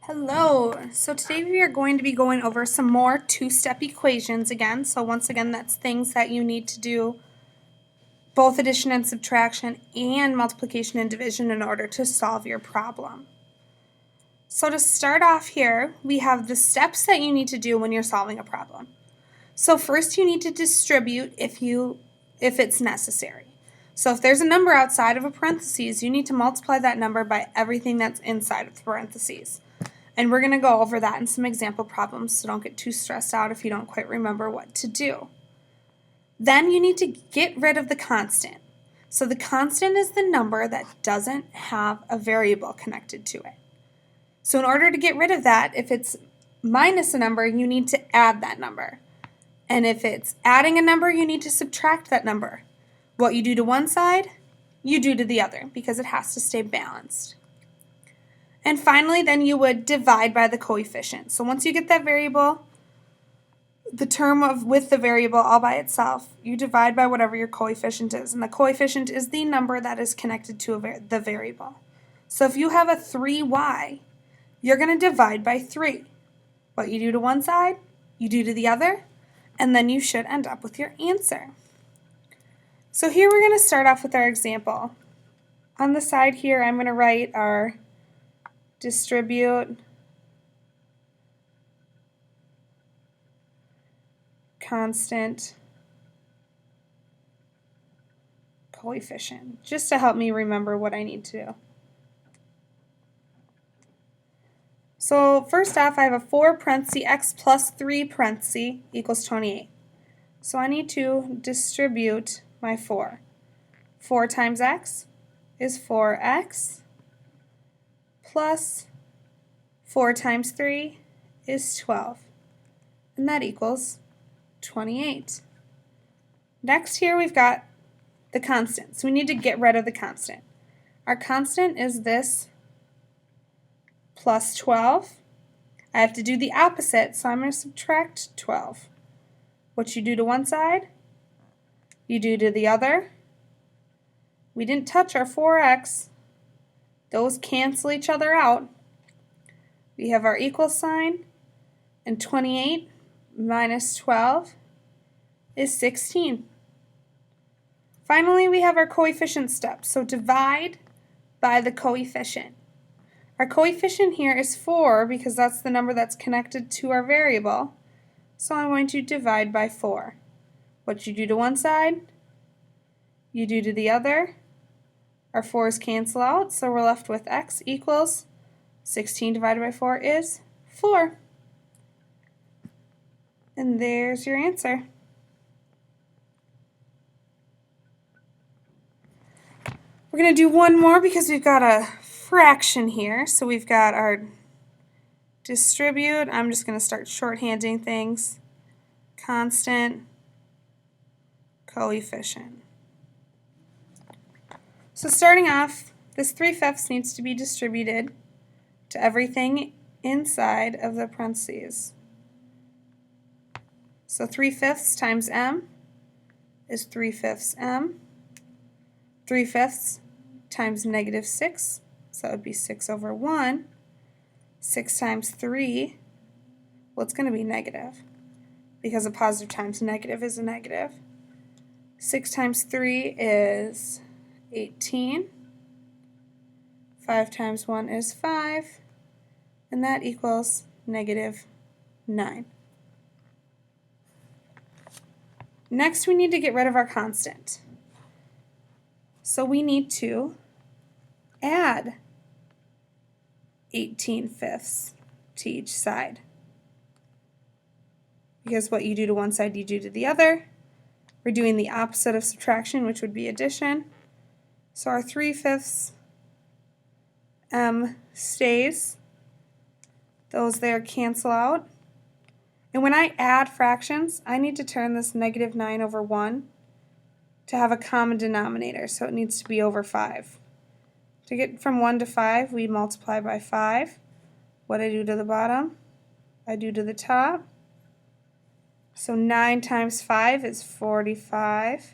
Hello, so today we are going to be going over some more two-step equations again. So once again, that's things that you need to do both addition and subtraction and multiplication and division in order to solve your problem. So to start off here, we have the steps that you need to do when you're solving a problem. So first you need to distribute if it's necessary. So if there's a number outside of a parentheses, you need to multiply that number by everything that's inside of the parentheses. And we're going to go over that in some example problems, so don't get too stressed out if you don't quite remember what to do. Then you need to get rid of the constant. So the constant is the number that doesn't have a variable connected to it. So in order to get rid of that, if it's minus a number, you need to add that number. And if it's adding a number, you need to subtract that number. What you do to one side, you do to the other, because it has to stay balanced. And finally, then you would divide by the coefficient. So once you get that variable, the term with the variable all by itself, you divide by whatever your coefficient is. And the coefficient is the number that is connected to the variable. So if you have a 3y, you're going to divide by 3. What you do to one side, you do to the other, and then you should end up with your answer. So here we're going to start off with our example. On the side here, I'm going to write our distribute constant coefficient, just to help me remember what I need to do. So first off, I have a 4 parenthesis x plus 3 parenthesis equals 28. So I need to distribute my 4. 4 times x is 4x plus 4 times 3 is 12, and that equals 28. Next here we've got the constant, so we need to get rid of the constant. Our constant is this plus 12. I have to do the opposite, so I'm going to subtract 12. What you do to one side, you do to the other. We didn't touch our 4x. Those cancel each other out. We have our equal sign, and 28 minus 12 is 16. Finally, we have our coefficient step. So divide by the coefficient. Our coefficient here is 4 because that's the number that's connected to our variable. So I'm going to divide by 4. What you do to one side, you do to the other. Our 4's cancel out, so we're left with x equals 16 divided by 4 is 4. And there's your answer. We're going to do one more because we've got a fraction here. So we've got our distribute. I'm just going to start shorthanding things. Constant coefficient. So starting off, this 3/5 needs to be distributed to everything inside of the parentheses. So 3/5 times m is 3/5 m. 3/5 times negative 6, so that would be 6 over 1. 6 times 3, well, it's going to be negative, because a positive times negative is a negative. 6 times 3 is 18. 5 times 1 is 5, and that equals negative 9. Next, we need to get rid of our constant. So we need to add 18/5 to each side. Because what you do to one side, you do to the other. We're doing the opposite of subtraction, which would be addition. So our 3/5 m stays. Those there cancel out. And when I add fractions, I need to turn this negative 9 over 1 to have a common denominator, so it needs to be over 5. To get from 1 to 5, we multiply by 5. What I do to the bottom, I do to the top. So 9 times 5 is 45.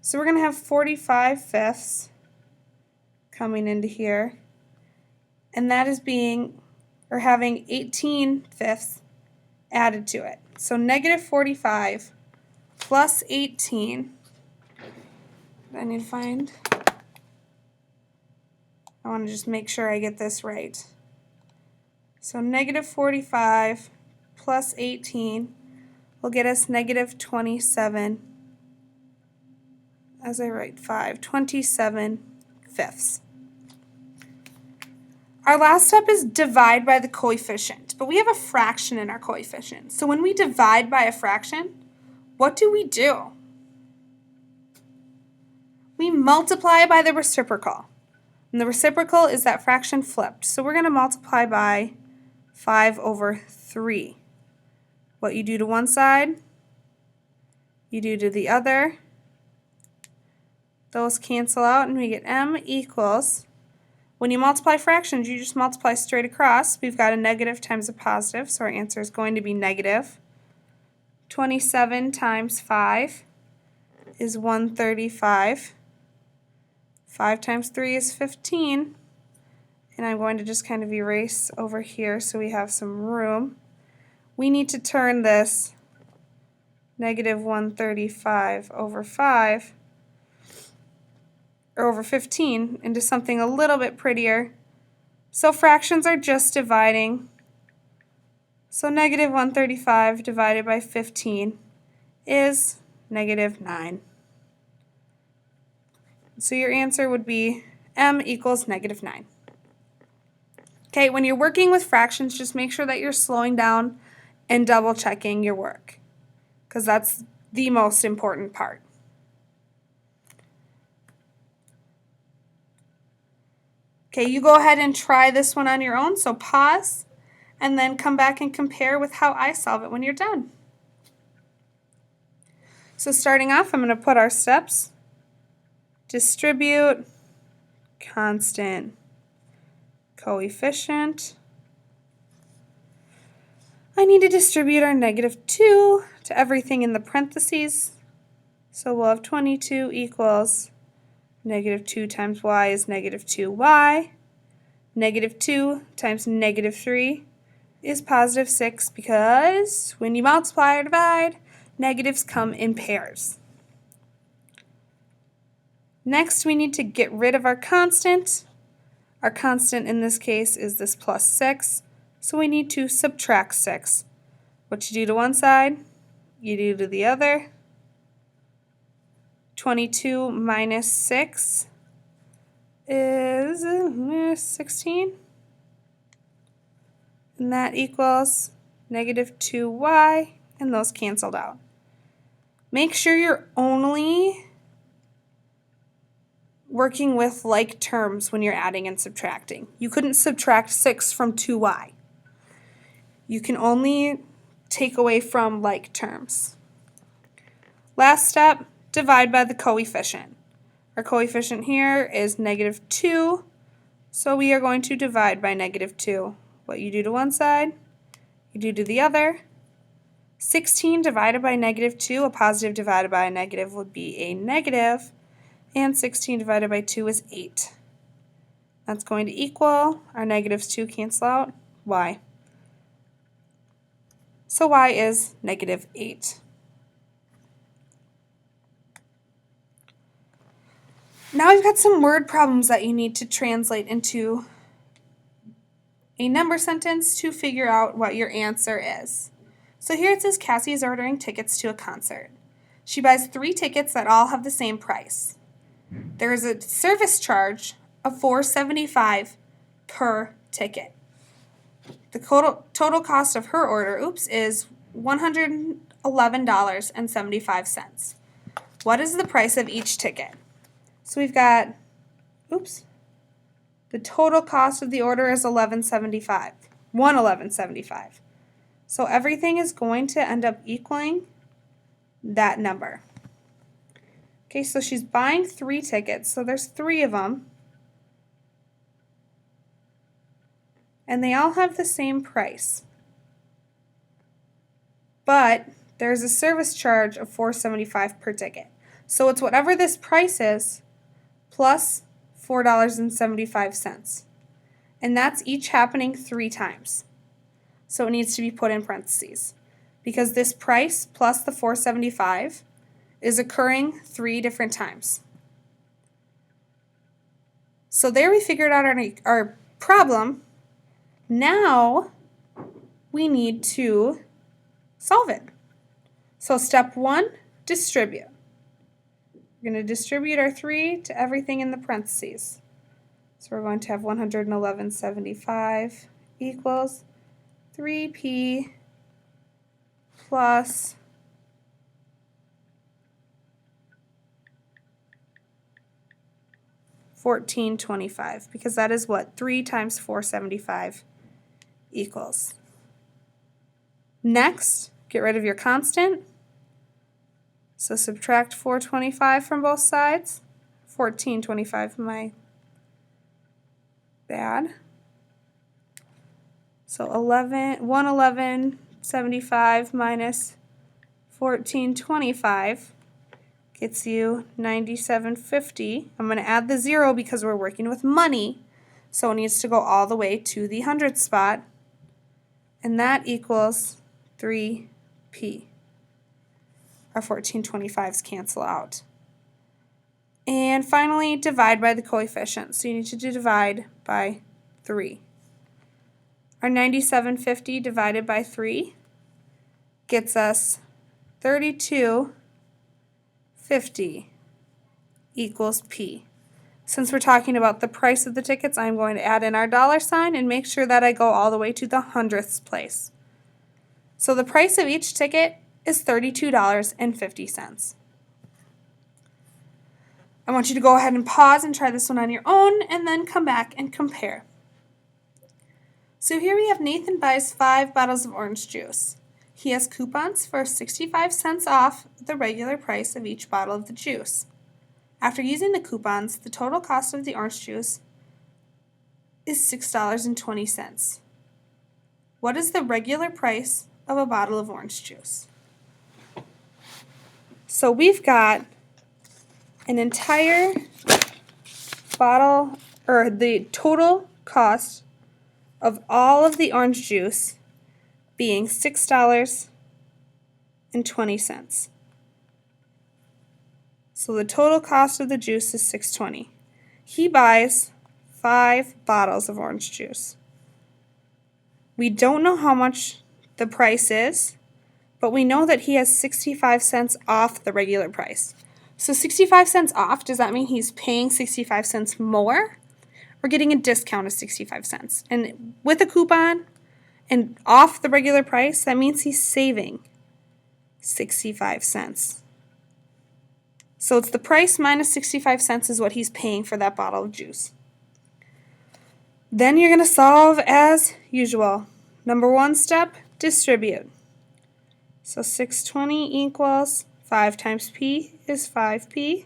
So we're going to have 45/5 coming into here, and that is being or having 18/5 added to it. So negative 45 plus 18. I need to find. I want to just make sure I get this right. So negative 45 plus 18 will get us negative 27, as I write 5, 27/5. Our last step is divide by the coefficient, but we have a fraction in our coefficient. So when we divide by a fraction, what do? We multiply by the reciprocal. And the reciprocal is that fraction flipped. So we're going to multiply by 5/3. What you do to one side, you do to the other. Those cancel out and we get m equals, when you multiply fractions, you just multiply straight across. We've got a negative times a positive, so our answer is going to be negative. 27 times 5 is 135. 5 times 3 is 15. And I'm going to just kind of erase over here so we have some room. We need to turn this negative 135 over 5, or over 15, into something a little bit prettier. So fractions are just dividing. So negative 135 divided by 15 is negative 9. So your answer would be m equals negative 9. Okay, when you're working with fractions, just make sure that you're slowing down and double checking your work, because that's the most important part. Okay, you go ahead and try this one on your own, so pause and then come back and compare with how I solve it when you're done. So starting off, I'm going to put our steps. Distribute, constant, coefficient. I need to distribute our negative 2 to everything in the parentheses. So we'll have 22 equals negative 2 times y is negative 2y. Negative 2 times negative 3 is positive 6, because when you multiply or divide, negatives come in pairs. Next, we need to get rid of our constant. Our constant in this case is this plus 6, so we need to subtract 6. What you do to one side, you do to the other. 22 minus 6 is 16. And that equals negative 2y, and those canceled out. Make sure you're only working with like terms when you're adding and subtracting. You couldn't subtract 6 from 2y. You can only take away from like terms. Last step, divide by the coefficient. Our coefficient here is negative 2, so we are going to divide by negative 2. What you do to one side, you do to the other. 16 divided by negative 2, a positive divided by a negative would be a negative, and 16 divided by 2 is 8. That's going to equal, our negatives 2 cancel out, y. So y is negative 8. Now we've got some word problems that you need to translate into a number sentence to figure out what your answer is. So here it says Cassie is ordering tickets to a concert. She buys 3 tickets that all have the same price. There is a service charge of $4.75 per ticket. The total cost of her order, is $111.75. What is the price of each ticket? So we've got, the total cost of the order is $111.75. So everything is going to end up equaling that number. Okay, so she's buying 3 tickets, so there's 3 of them. And they all have the same price. But there's a service charge of $4.75 per ticket. So it's whatever this price is plus $4.75. And that's each happening 3 times. So it needs to be put in parentheses because this price plus the $4.75 is occurring 3 different times. So there we figured out our problem. Now we need to solve it. So step 1, distribute. We're going to distribute our 3 to everything in the parentheses. So we're going to have 111.75 equals 3p plus 14.25, because that is what 3 times 4.75 equals. Next, get rid of your constant. So subtract 4.25 from both sides. 14.25, my bad. So 111.75 minus 14.25 gets you 97.50. I'm going to add the 0 because we're working with money, so it needs to go all the way to the hundredth spot, and that equals 3p. Our 14.25s cancel out. And finally, divide by the coefficient. So you need to divide by 3. Our 97.50 divided by 3 gets us 32.50 equals p. Since we're talking about the price of the tickets, I'm going to add in our $sign and make sure that I go all the way to the hundredths place. So the price of each ticket is $32.50. I want you to go ahead and pause and try this one on your own and then come back and compare. So here we have Nathan buys 5 bottles of orange juice. He has coupons for 65 cents off the regular price of each bottle of the juice. After using the coupons, the total cost of the orange juice is $6.20. What is the regular price of a bottle of orange juice? So we've got an entire bottle, or the total cost of all of the orange juice being $6.20. So the total cost of the juice is $6.20. He buys 5 bottles of orange juice. We don't know how much the price is, but we know that he has 65 cents off the regular price. So 65 cents off, does that mean he's paying 65 cents more? We're getting a discount of 65 cents. And with a coupon and off the regular price, that means he's saving 65 cents. So it's the price minus 65 cents is what he's paying for that bottle of juice. Then you're going to solve as usual. Number 1 step, distribute. So 620 equals 5 times p is 5p.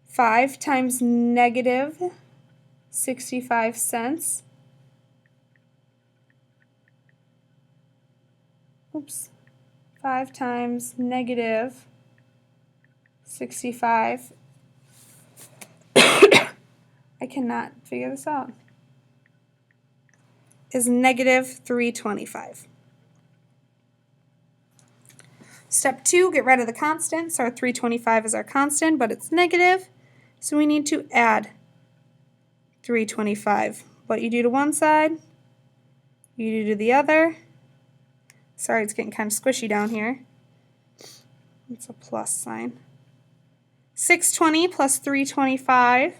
5 times negative 65 cents. 5 times negative 65. I cannot figure this out. Is negative 325. Step 2, get rid of the constants. Our 325 is our constant, but it's negative, so we need to add 325. What you do to one side, you do to the other. Sorry, it's getting kind of squishy down here. It's a plus sign. 620 plus 325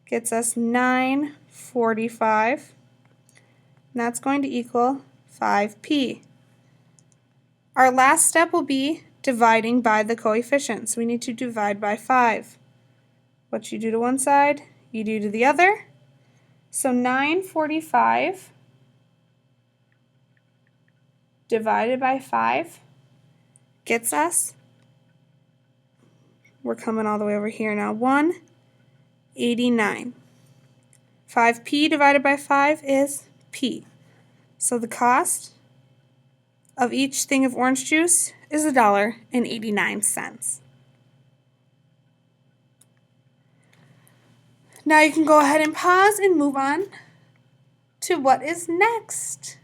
gets us 945. And that's going to equal 5p. Our last step will be dividing by the coefficients. We need to divide by 5. What you do to one side, you do to the other. So 945 divided by 5 gets us, we're coming all the way over here now, 189. 5p divided by 5 is p. So the cost of each thing of orange juice is $1.89. Now you can go ahead and pause and move on to what is next.